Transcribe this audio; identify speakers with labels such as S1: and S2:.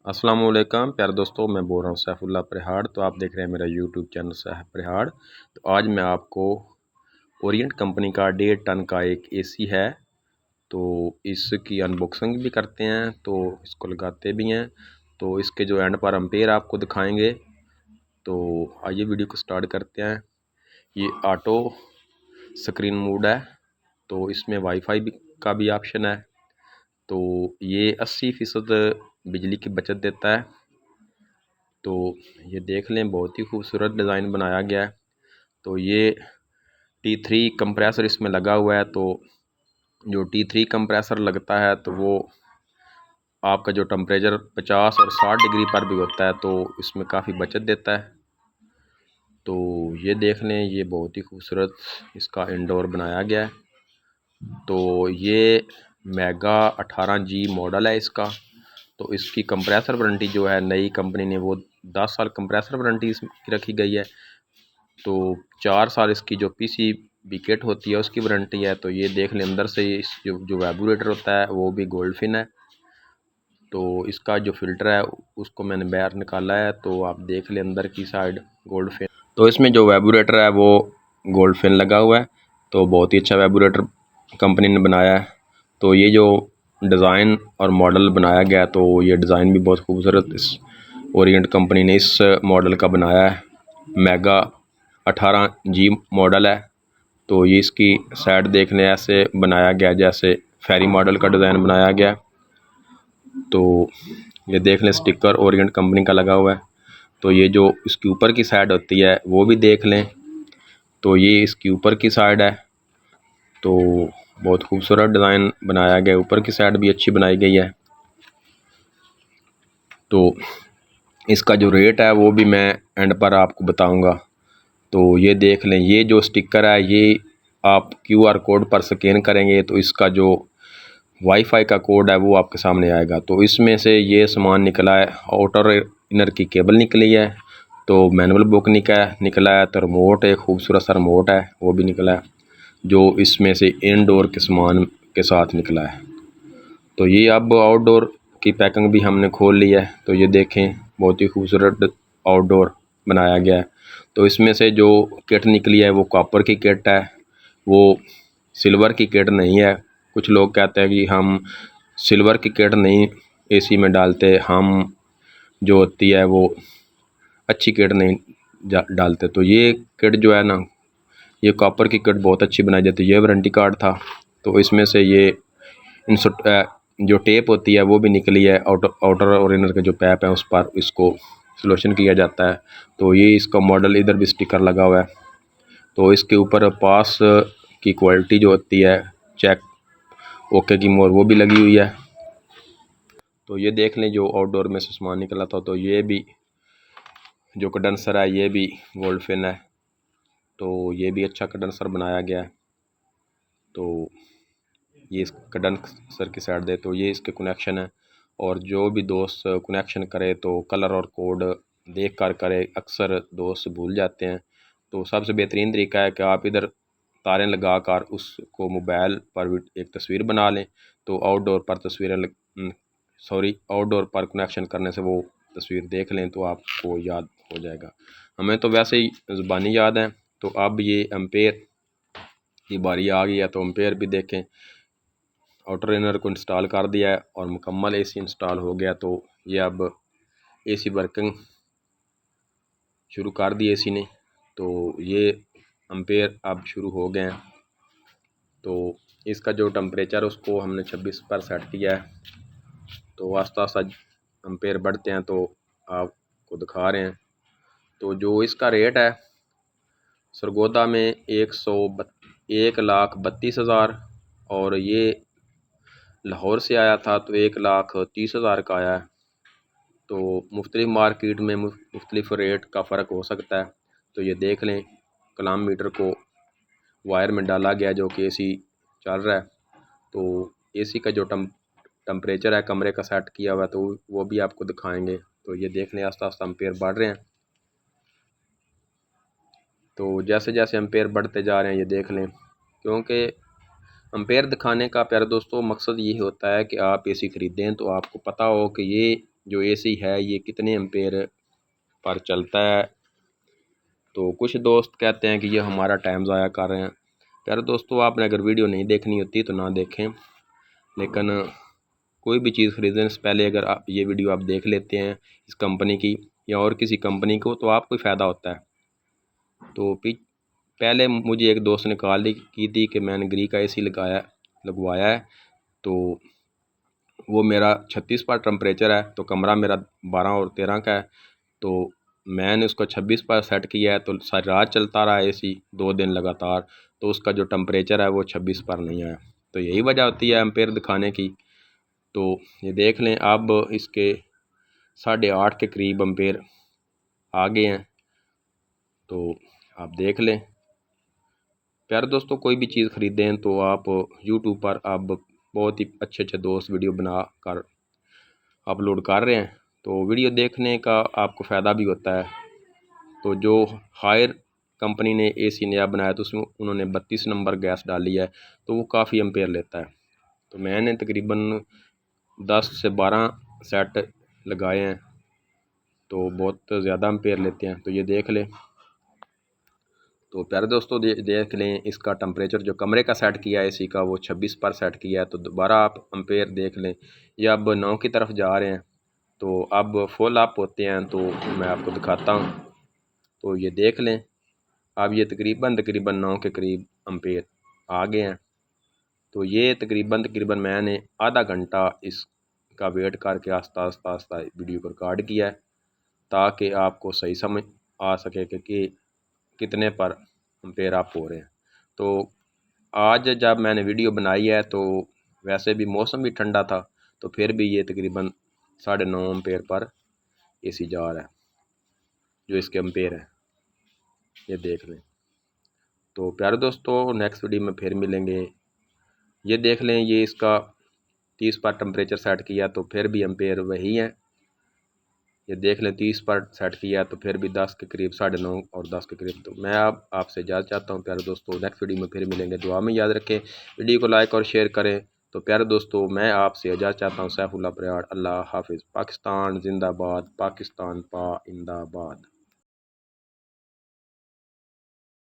S1: अस्सलामुअलैकुम प्यारे दोस्तों, मैं बोल रहा हूँ सैफुल्ला परिहाड़। तो आप देख रहे हैं मेरा यूट्यूब चैनल सैफ परिहाड़। तो आज मैं आपको ओरिएंट कंपनी का 1.5 टन का एक एसी है, तो इसकी अनबॉक्सिंग भी करते हैं, तो इसको लगाते भी हैं, तो इसके जो एंड पर एम्पेयर आपको दिखाएंगे। तो आइए वीडियो को स्टार्ट करते हैं। ये ऑटो स्क्रीन मोड है, तो इसमें वाईफाई का भी ऑप्शन है। तो ये 80% बिजली की बचत देता है। तो ये देख लें, बहुत ही खूबसूरत डिज़ाइन बनाया गया है। तो ये T3 कंप्रेसर इसमें लगा हुआ है। तो जो T3 कंप्रेसर लगता है तो वो आपका जो टेम्परेचर 50 और 60 डिग्री पर भी होता है, तो इसमें काफ़ी बचत देता है। तो ये देख लें, ये बहुत ही खूबसूरत इसका इंडोर बनाया गया है। तो ये मेगा 18G मॉडल है इसका। तो इसकी कंप्रेसर वारंटी जो है नई कंपनी ने वो 10 साल कंप्रेसर वारंटी इसकी रखी गई है। तो 4 साल इसकी जो पीसीबी किट होती है उसकी वारंटी है। तो ये देख लें, अंदर से इस जो वाइब्रेटर होता है वो भी गोल्ड फिन है। तो इसका जो फ़िल्टर है उसको मैंने बाहर निकाला है, तो आप देख लें अंदर की साइड गोल्ड फिन। तो इसमें जो वाइब्रेटर है वो गोल्ड फिन लगा हुआ है। तो बहुत ही अच्छा वाइब्रेटर कंपनी ने बनाया है। तो ये जो डिज़ाइन और मॉडल बनाया गया, तो ये डिज़ाइन भी बहुत खूबसूरत इस ओरिएंट कंपनी ने इस मॉडल का बनाया है। मेगा 18G मॉडल है। तो ये इसकी साइड देखने ऐसे बनाया गया जैसे फेरी मॉडल का डिज़ाइन बनाया गया। तो ये देख लें, स्टिकर ओरिएंट कंपनी का लगा हुआ है। तो ये जो इसकी ऊपर की साइड होती है वो भी देख लें। तो ये इसकी ऊपर की साइड है। तो बहुत खूबसूरत डिज़ाइन बनाया गया, ऊपर की साइड भी अच्छी बनाई गई है। तो इसका जो रेट है वो भी मैं एंड पर आपको बताऊंगा। तो ये देख लें, ये जो स्टिकर है ये आप QR कोड पर स्कैन करेंगे तो इसका जो वाईफाई का कोड है वो आपके सामने आएगा। तो इसमें से ये सामान निकला है, आउटर इनर की केबल निकली है, तो मैनुअल बुक निकला है, तो रिमोट, एक खूबसूरत सा रिमोट है वो भी निकला है, जो इसमें से इनडोर के सामान के साथ निकला है। तो ये अब आउटडोर की पैकिंग भी हमने खोल ली है। तो ये देखें, बहुत ही खूबसूरत आउटडोर बनाया गया है। तो इसमें से जो किट निकली है वो कॉपर की किट है, वो सिल्वर की किट नहीं है। कुछ लोग कहते हैं कि हम सिल्वर की किट नहीं एसी में डालते, हम जो होती है वो अच्छी किट नहीं डालते। तो ये किट जो है ना, ये कॉपर की किट बहुत अच्छी बनाई जाती है। ये वारंटी कार्ड था। तो इसमें से ये जो टेप होती है वो भी निकली है, आउटर और इनर के जो पैप है उस पर इसको सॉल्यूशन किया जाता है। तो ये इसका मॉडल, इधर भी स्टिकर लगा हुआ है। तो इसके ऊपर पास की क्वालिटी जो होती है, चेक ओके की मोर, वो भी लगी हुई है। तो ये देख लें, जो आउटडोर में से सामान निकला था, तो ये भी जो कंडेंसर है ये भी गोल्ड फिन है। तो ये भी अच्छा कंडेंसर बनाया गया है। तो ये इस कंडेंसर की साइड दे, तो ये इसके कनेक्शन है। और जो भी दोस्त कनेक्शन करे तो कलर और कोड देख कर करे, अक्सर दोस्त भूल जाते हैं। तो सबसे बेहतरीन तरीका है कि आप इधर तारें लगा कर उसको मोबाइल पर भी एक तस्वीर बना लें। तो आउटडोर पर आउटडोर पर कनेक्शन करने से वो तस्वीर देख लें तो आपको याद हो जाएगा। हमें तो वैसे ही ज़बानी याद है। तो अब ये एम्पेयर की बारी आ गई है, तो एम्पेयर भी देखें। आउटर इनर को इंस्टॉल कर दिया है और मुकम्मल एसी इंस्टॉल हो गया। तो ये अब एसी वर्किंग शुरू कर दी एसी ने। तो ये एम्पेयर अब शुरू हो गए हैं। तो इसका जो टेम्परेचर उसको हमने 26 पर सेट किया है। तो आस्ता आस्ता एम्पेयर बढ़ते हैं, तो आपको दिखा रहे हैं। तो जो इसका रेट है सरगोदा में 1,32,000, और ये लाहौर से आया था तो 1,30,000 का आया है। तो मुख्तलिफ मार्केट में मुख्तलिफ रेट का फ़र्क हो सकता है। तो ये देख लें, कलाम मीटर को वायर में डाला गया जो कि एसी चल रहा है। तो एसी का जो टेम्परेचर है कमरे का सेट किया हुआ है, तो वो भी आपको दिखाएंगे। तो ये देख लें, आस्ता आस्ता एम्पेयर बढ़ रहे हैं। तो जैसे जैसे एम्पेयर बढ़ते जा रहे हैं ये देख लें, क्योंकि एम्पेयर दिखाने का प्यारे दोस्तों मकसद ये होता है कि आप एसी ख़रीदें तो आपको पता हो कि ये जो एसी है ये कितने एम्पेयर पर चलता है। तो कुछ दोस्त कहते हैं कि ये हमारा टाइम ज़ाया कर रहे हैं। प्यारे दोस्तों, आपने अगर वीडियो नहीं देखनी होती तो ना देखें, लेकिन कोई भी चीज़ ख़रीदने से पहले अगर आप ये वीडियो आप देख लेते हैं इस कंपनी की या और किसी कंपनी को, तो आपको फ़ायदा होता है। तो पहले मुझे एक दोस्त ने कॉल की थी कि मैंने ग्री का एसी लगवाया है, तो वो मेरा 36 पर टेम्परेचर है, तो कमरा मेरा 12 और 13 का है। तो मैंने उसको 26 पर सेट किया है, तो सारी रात चलता रहा एसी 2 दिन लगातार, तो उसका जो टेम्परेचर है वो 26 पर नहीं आया। तो यही वजह होती है एम्पेयर दिखाने की। तो ये देख लें, अब इसके 8.5 के करीब एम्पेयर आ गए हैं, तो आप देख लें। प्यारे दोस्तों, कोई भी चीज़ ख़रीदें तो आप यूट्यूब पर अब बहुत ही अच्छे अच्छे दोस्त वीडियो बना कर अपलोड कर रहे हैं, तो वीडियो देखने का आपको फ़ायदा भी होता है। तो जो हायर कंपनी ने एसी नया बनाया तो उसमें उन्होंने 32 नंबर गैस डाली है, तो वो काफ़ी एम्पेयर लेता है। तो मैंने तकरीबन 10 से 12 सेट लगाए हैं, तो बहुत ज़्यादा एम्पेयर लेते हैं। तो ये देख लें। तो प्यारे दोस्तों, देख लें, इसका टेम्परेचर जो कमरे का सेट किया है एसी का वो 26 पर सेट किया है। तो दोबारा आप एम्पेयर देख लें, ये अब 9 की तरफ जा रहे हैं। तो अब फुल अप होते हैं तो मैं आपको दिखाता हूँ। तो ये देख लें, अब ये तकरीबन 9 के करीब एम्पेयर आ गए हैं। तो ये तकरीबन मैंने आधा घंटा इसका वेट करके आस्ता आस्ता वीडियो को रिकॉर्ड किया है, ताकि आपको सही समझ आ सके कि कितने पर एम्पेयर अप हो रहे हैं। तो आज जब मैंने वीडियो बनाई है तो वैसे भी मौसम भी ठंडा था, तो फिर भी ये तकरीबन 9.5 एम्पेयर पर एसी जा रहा है, जो इसके एम्पेयर है ये देख लें। तो प्यारे दोस्तों, नेक्स्ट वीडियो में फिर मिलेंगे। ये देख लें, ये इसका 30 पर टेम्परेचर सेट किया तो फिर भी एम्पेयर वही है। ये देख लें, 30 पर सेट किया तो फिर भी 10 के करीब, 9.5 और 10 के करीब। तो मैं अब आपसे इजाज़त चाहता हूँ प्यारे दोस्तों, नेक्स्ट वीडियो में फिर मिलेंगे। दुआ में याद रखें, वीडियो को लाइक और शेयर करें। तो प्यारे दोस्तों, मैं आपसे इजाज़त चाहता हूँ। सैफुल्लाह परिहाड़। अल्लाह हाफिज़। पाकिस्तान जिंदाबाद, पाकिस्तान पाइंदाबाद।